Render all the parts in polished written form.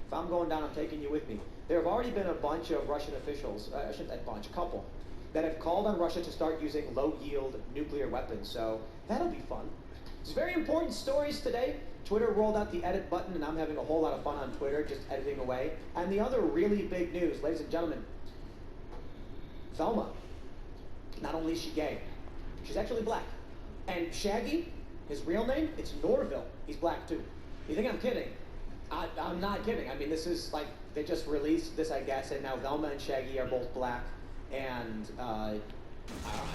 If I'm going down, I'm taking you with me. There have already been a bunch of Russian officials, I shouldn't say a bunch, a couple, that have called on Russia to start using low-yield nuclear weapons, so that'll be fun. It's very important stories today. Twitter rolled out the edit button, and I'm having a whole lot of fun on Twitter, just editing away. And the other really big news, ladies and gentlemen, Velma, not only is she gay, she's actually black. And Shaggy, his real name, it's Norville. He's black too. You think I'm kidding? I'm not kidding. I mean, this is like, they just released this, I guess, and now Velma and Shaggy are both black. And, I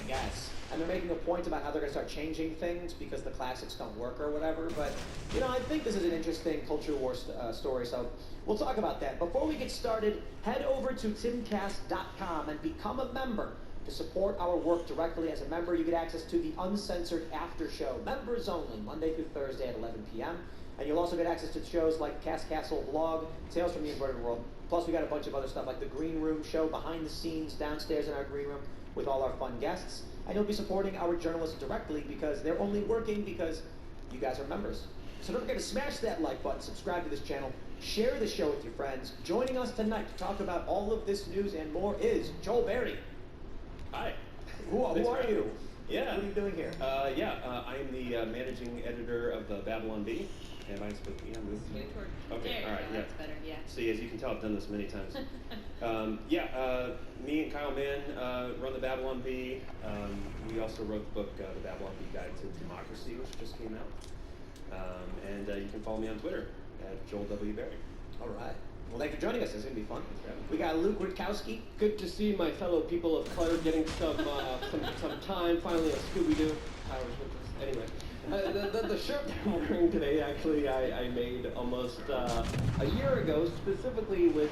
guess. And they're making a point about how they're going to start changing things because the classics don't work or whatever. But, you know, I think this is an interesting culture war story, so we'll talk about that. Before we get started, head over to timcast.com and become a member. To support our work directly as a member, you get access to the uncensored after show, members only, Monday through Thursday at 11 p.m. And you'll also get access to shows like Cast Castle Vlog, Tales from the Inverted World. Plus, we got a bunch of other stuff like the Green Room show, behind the scenes, downstairs in our green room with all our fun guests. And you'll be supporting our journalists directly because they're only working because you guys are members. So don't forget to smash that like button, subscribe to this channel, share the show with your friends. Joining us tonight to talk about all of this news and more is Joel Berry. Hi. Who are you? Yeah. What are you doing here? I am the managing editor of the Babylon Bee. Am I supposed to be on this? Okay, all right, yeah. That's better, yeah. See, as you can tell, I've done this many times. Me and Kyle Mann run the Babylon Bee. We also wrote the book, The Babylon Bee Guide to Democracy, which just came out. And you can follow me on Twitter at Joel W. Berry. All right. Well, thanks for joining us. This is going to be fun. We got Luke Rutkowski. Good to see my fellow people of color getting some time. Finally, a Scooby-Doo. Tyler's with us. Anyway, the shirt that I'm wearing today, actually, I made almost a year ago, specifically with,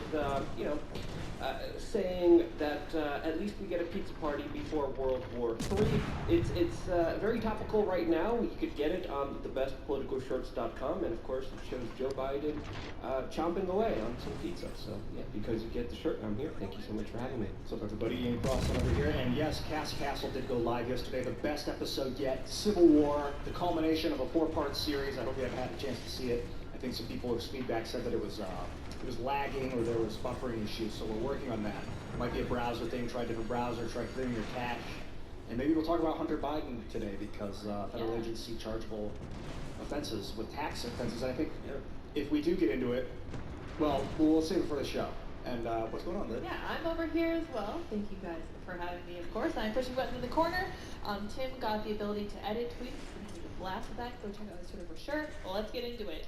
saying that at least we get a pizza party before World War III. It's very topical right now. You could get it on thebestpoliticalshirts.com, and of course it shows Joe Biden chomping away on some pizza. So yeah, because you get the shirt, I'm here. Thank you so much for having me. What's up, everybody? Ian Crossan over here. And yes, Cast Castle did go live yesterday. The best episode yet. Civil War, the culmination of a 4-part series. I hope you have had a chance to see it. I think some people's feedback said that it was lagging or there was buffering issues, so we're working on that. It might be a browser thing, try a different browser, try clearing your cache. And maybe we'll talk about Hunter Biden today because federal agency chargeable offenses with tax offenses. I think if we do get into it, well, we'll save it for the show. And what's going on, Liv? Yeah, I'm over here as well. Thank you guys for having me, of course. I'm pushing button in the corner. Tim got the ability to edit tweets. Blast with that. Go check out his Twitter for sure. Well, let's get into it.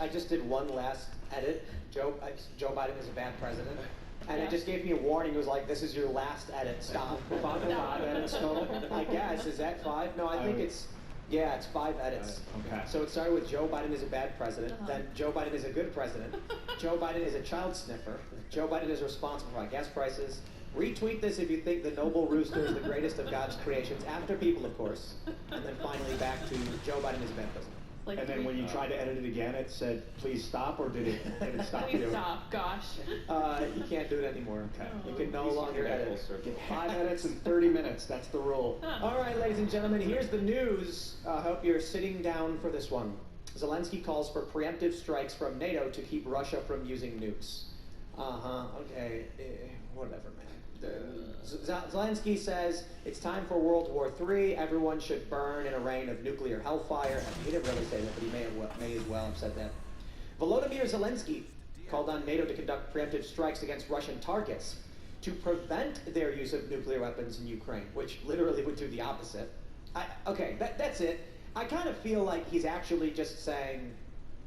I just did one last edit. Joe Biden is a bad president. And it just gave me a warning. It was like, this is your last edit. Stop. 5 edits total. I guess. Is that 5? No, I think it's 5 edits. Okay. So it started with Joe Biden is a bad president. Then Joe Biden is a good president. Joe Biden is a child sniffer. Joe Biden is responsible for our gas prices. Retweet this if you think the noble rooster is the greatest of God's creations, after people, of course. And then finally back to Joe Biden is a bad president. Like and then when you tried to edit it again, it said, please stop, or did it stop Please you? stop, gosh. You can't do it anymore. Okay. You can no longer edit. Get 5 edits in 30 minutes. That's the rule. All right, ladies and gentlemen, here's the news. I hope you're sitting down for this one. Zelensky calls for preemptive strikes from NATO to keep Russia from using nukes. Okay, whatever, man. Zelensky says it's time for World War III. Everyone should burn in a rain of nuclear hellfire. He didn't really say that, but he may as well have said that. Volodymyr Zelensky called on NATO to conduct preemptive strikes against Russian targets to prevent their use of nuclear weapons in Ukraine, which literally would do the opposite. That's it. I kind of feel like he's actually just saying,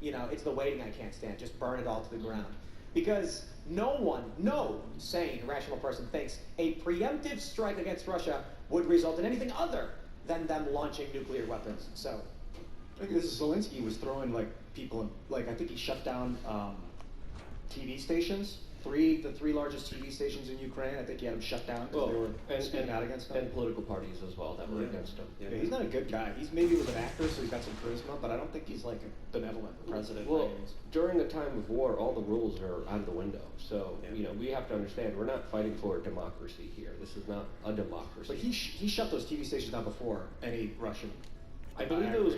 it's the waiting I can't stand. Just burn it all to the ground. Because no sane, rational person thinks a preemptive strike against Russia would result in anything other than them launching nuclear weapons. So, Zelensky was throwing people, I think he shut down TV stations. The three largest TV stations in Ukraine. I think he had them shut down because they were speaking out against him. And political parties as well that were against him. Yeah, he's not a good guy. Maybe was an actor, so he's got some charisma, but I don't think he's like a benevolent president. Well, during a time of war, all the rules are out of the window. So, we have to understand, we're not fighting for democracy here. This is not a democracy. But he shut those TV stations down before any Russian I believe it was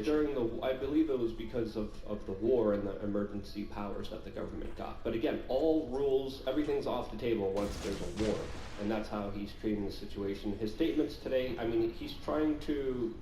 I believe it was because of the war and the emergency powers that the government got. But again, all rules, everything's off the table once there's a war, and that's how he's treating the situation. His statements today, I mean, he's trying to,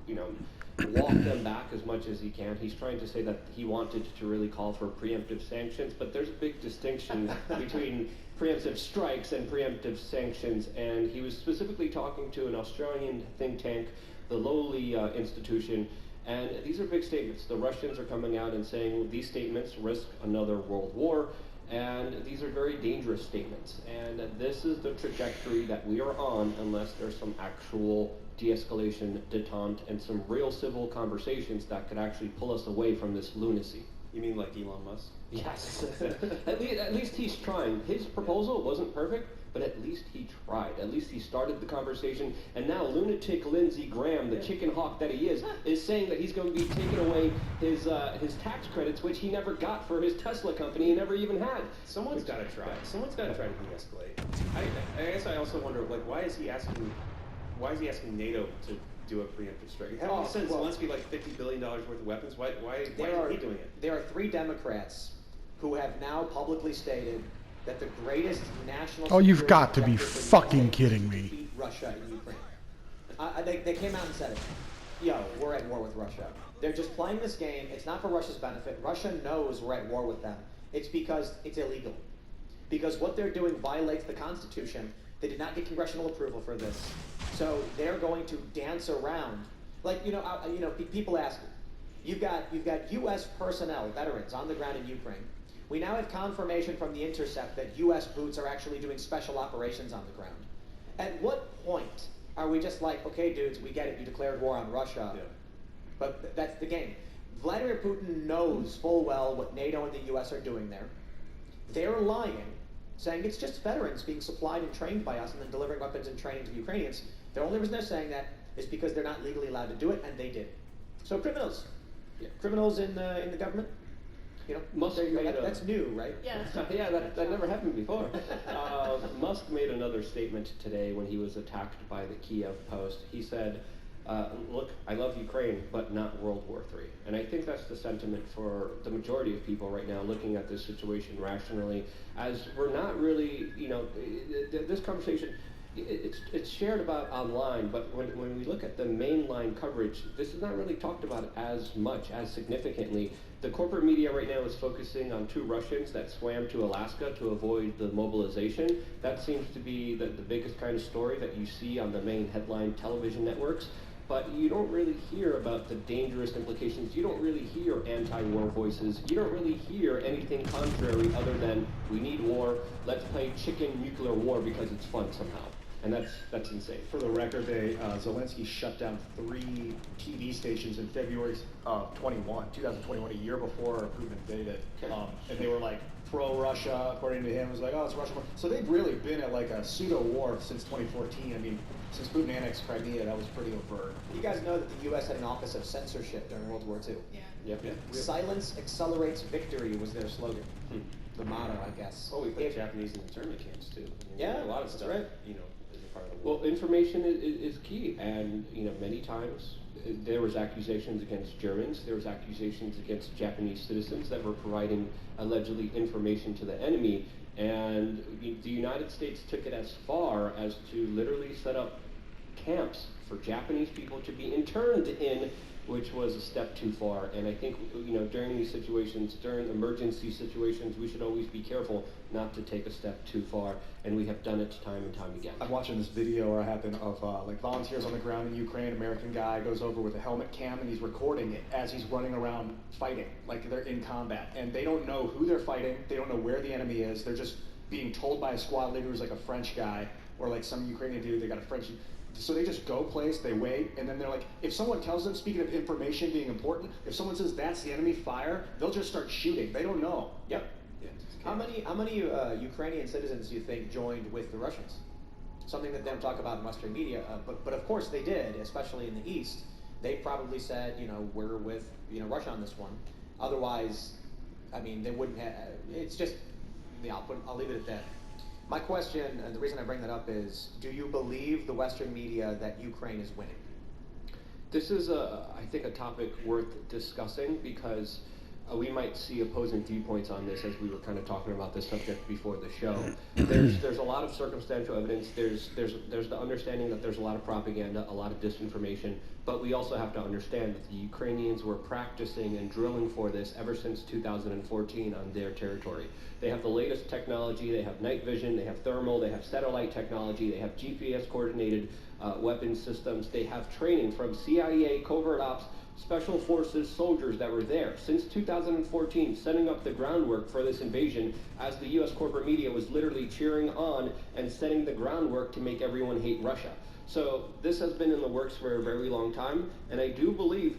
walk them back as much as he can. He's trying to say that he wanted to really call for preemptive sanctions, but there's a big distinction between preemptive strikes and preemptive sanctions, and he was specifically talking to an Australian think tank, the lowly institution, and these are big statements. The Russians are coming out and saying these statements risk another world war, and these are very dangerous statements. And this is the trajectory that we are on unless there's some actual de-escalation, detente, and some real civil conversations that could actually pull us away from this lunacy. You mean like Elon Musk? Yes. At least he's trying. His proposal wasn't perfect, but at least he tried. At least he started the conversation. And now lunatic Lindsey Graham, the chicken hawk that he is saying that he's going to be taking away his tax credits, which he never got for his Tesla company and never even had. Someone's got to try. Someone's got to try to de-escalate. I guess I also wonder, like, why is he asking NATO to do a preemptive strike? Haven't he sent Zelensky like $50 billion worth of weapons? Why is he doing it? There are 3 Democrats who have now publicly stated that the greatest national Oh, you've got to be objective for fucking Ukraine kidding is to me. beat Russia in Ukraine. They came out and said it. Yo, we're at war with Russia. They're just playing this game. It's not for Russia's benefit. Russia knows we're at war with them. It's because it's illegal. Because what they're doing violates the Constitution. They did not get congressional approval for this. So they're going to dance around. Like, people ask, you've got U.S. personnel, veterans, on the ground in Ukraine. We now have confirmation from The Intercept that U.S. boots are actually doing special operations on the ground. At what point are we just like, okay, dudes, we get it, you declared war on Russia, but that's the game. Vladimir Putin knows full well what NATO and the U.S. are doing there. They're lying, saying it's just veterans being supplied and trained by us and then delivering weapons and training to the Ukrainians. The only reason they're saying that is because they're not legally allowed to do it, and they did. So criminals. Criminals in the government. That's new, right? Yeah. Yeah, that never happened before. Musk made another statement today when he was attacked by the Kiev Post. He said, look, I love Ukraine, but not World War III. And I think that's the sentiment for the majority of people right now looking at this situation rationally, as we're not really, this conversation, it's shared about online, but when we look at the mainline coverage, this is not really talked about as much, as significantly. The corporate media right now is focusing on 2 Russians that swam to Alaska to avoid the mobilization. That seems to be the biggest kind of story that you see on the main headline television networks. But you don't really hear about the dangerous implications. You don't really hear anti-war voices. You don't really hear anything contrary other than, we need war, let's play chicken nuclear war because it's fun somehow. And that's insane. For the record, Zelensky shut down 3 TV stations in February of 2021, a year before Putin invaded. And they were like pro-Russia, according to him. It was like, oh, it's Russia. So they've really been at like a pseudo-war since 2014. I mean, since Putin annexed Crimea, that was pretty overt. You guys know that the U.S. had an office of censorship during World War II. Yeah. Yep. Silence accelerates victory was their slogan. The motto, I guess. Oh, we put Japanese in internment camps too. Yeah, a lot of that's stuff. right. Is a part of the war. Well, information is key, and many times there was accusations against Germans, there was accusations against Japanese citizens that were providing allegedly information to the enemy, and the United States took it as far as to literally set up camps for Japanese people to be interned in, which was a step too far. And I think during these situations, during emergency situations, we should always be careful not to take a step too far, and we have done it time and time again. I'm watching this video or happen of like volunteers on the ground in Ukraine. American guy goes over with a helmet cam and he's recording it as he's running around fighting, like they're in combat, and they don't know who they're fighting. They don't know where the enemy is. They're just being told by a squad leader who's like a French guy or like some Ukrainian dude. They got a French. So they just go place, they wait, and then they're like, if someone tells them, speaking of information being important, if someone says that's the enemy, fire, they'll just start shooting. They don't know. Yep. Yeah. How many Ukrainian citizens do you think joined with the Russians? Something that they don't talk about in Western media, but of course they did, especially in the East. They probably said, we're with Russia on this one. Otherwise, I mean, they wouldn't have. It's just, I'll leave it at that. My question, and the reason I bring that up is, do you believe the Western media that Ukraine is winning? This is, I think, a topic worth discussing because we might see opposing viewpoints on this as we were kind of talking about this subject before the show. There's a lot of circumstantial evidence. There's the understanding that there's a lot of propaganda, a lot of disinformation, but we also have to understand that the Ukrainians were practicing and drilling for this ever since 2014 on their territory. They have the latest technology. They have night vision. They have thermal. They have satellite technology. They have GPS coordinated weapons systems. They have training from CIA, covert ops, special forces soldiers that were there since 2014, setting up the groundwork for this invasion as the US corporate media was literally cheering on and setting the groundwork to make everyone hate Russia. So this has been in the works for a very long time, and I do believe,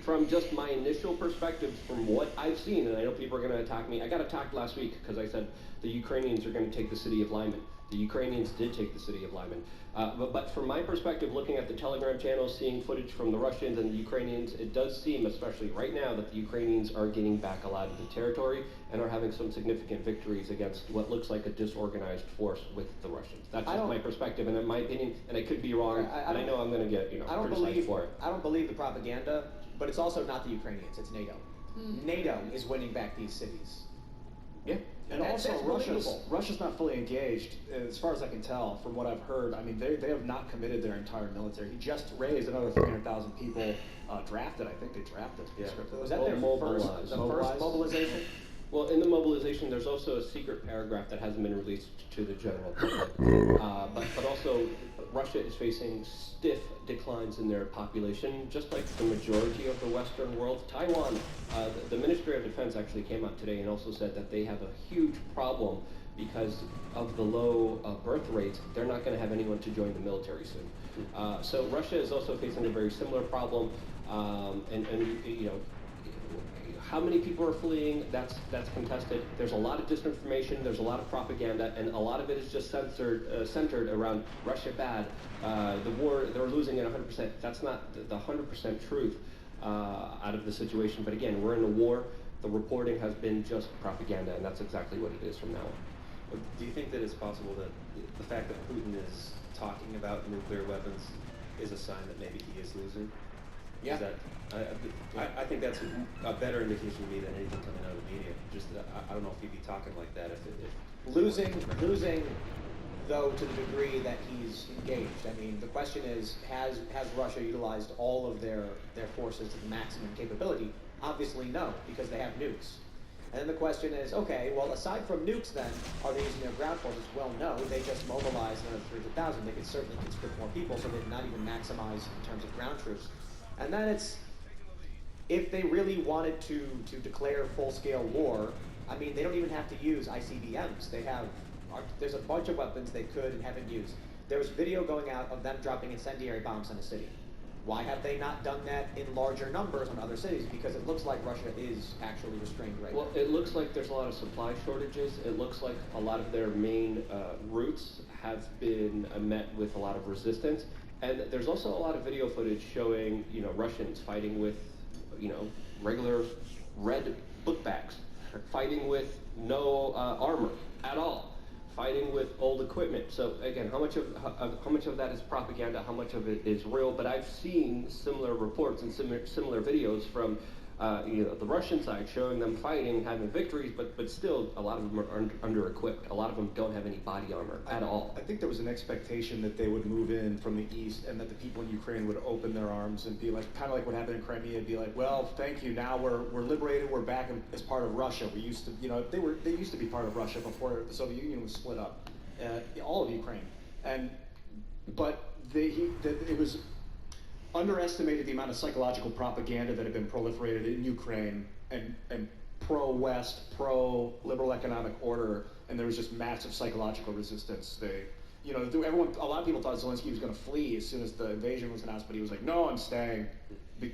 from just my initial perspective, from what I've seen, and I know people are going to attack me. I got attacked last week because I said the Ukrainians are going to take the city of Lyman. The Ukrainians did take the city of Lyman. But from my perspective, looking at the Telegram channels, seeing footage from the Russians and the Ukrainians, it does seem, especially right now, that the Ukrainians are getting back a lot of the territory and are having some significant victories against what looks like a disorganized force with the Russians. That's just my perspective, and in my opinion, and I could be wrong, and I know I'm going to get criticized for it. I don't believe the propaganda, but it's also not the Ukrainians, it's NATO. NATO is winning back these cities. Yeah, and also Russia's not fully engaged, as far as I can tell, from what I've heard. I mean, they have not committed their entire military. He just raised another 300,000 people drafted. I think they drafted. Yeah. Was that their first mobilization? Well, in the mobilization, there's also a secret paragraph that hasn't been released to the general public. But also, Russia is facing stiff declines in their population, just like the majority of the Western world. Taiwan, the Ministry of Defense actually came out today and also said that they have a huge problem because of the low birth rates. They're not going to have anyone to join the military soon. So Russia is also facing a very similar problem, and you know, how many people are fleeing, that's contested. There's a lot of disinformation, there's a lot of propaganda, and a lot of it is just centered around Russia bad. The war, they're losing it 100%. That's not the 100% truth out of the situation. But again, we're in a war. The reporting has been just propaganda, and that's exactly what it is from now on. Do you think that it's possible that the fact that Putin is talking about nuclear weapons is a sign that maybe he is losing? Yeah. Is that, I think that's a better indication to me than anything coming out of the media. Just I don't know if he'd be talking like that if losing, though, to the degree that he's engaged. I mean, the question is, has Russia utilized all of their forces to the maximum capability? Obviously, no, because they have nukes. And then the question is, okay, well, aside from nukes, then, are they using their ground forces? Well, no, they just mobilized another 300,000. They could certainly conscript more people, so they did not even maximize in terms of ground troops. And then it's, if they really wanted to declare full-scale war, I mean, they don't even have to use ICBMs. There's a bunch of weapons they could and haven't used. There was video going out of them dropping incendiary bombs on a city. Why have they not done that in larger numbers on other cities? Because it looks like Russia is actually restrained right now. Well, it looks like there's a lot of supply shortages. It looks like a lot of their main routes have been met with a lot of resistance. And there's also a lot of video footage showing, you know, Russians fighting with, you know, regular red book bags, fighting with no armor at all, fighting with old equipment. So again, how much of that is propaganda? How much of it is real? But I've seen similar reports and similar videos from you know, the Russian side showing them fighting, having victories, but still a lot of them are under-equipped. A lot of them don't have any body armor at all. I think there was an expectation that they would move in from the east and that the people in Ukraine would open their arms and be like, kind of like what happened in Crimea, be like, well, thank you, now we're liberated, we're back as part of Russia. We used to, you know, they used to be part of Russia before the Soviet Union was split up, all of Ukraine. But it was underestimated the amount of psychological propaganda that had been proliferated in Ukraine and pro-West, pro-liberal economic order, and there was just massive psychological resistance. A lot of people thought Zelensky was going to flee as soon as the invasion was announced, but he was like, no, I'm staying.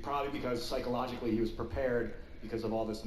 Probably because psychologically he was prepared because of all this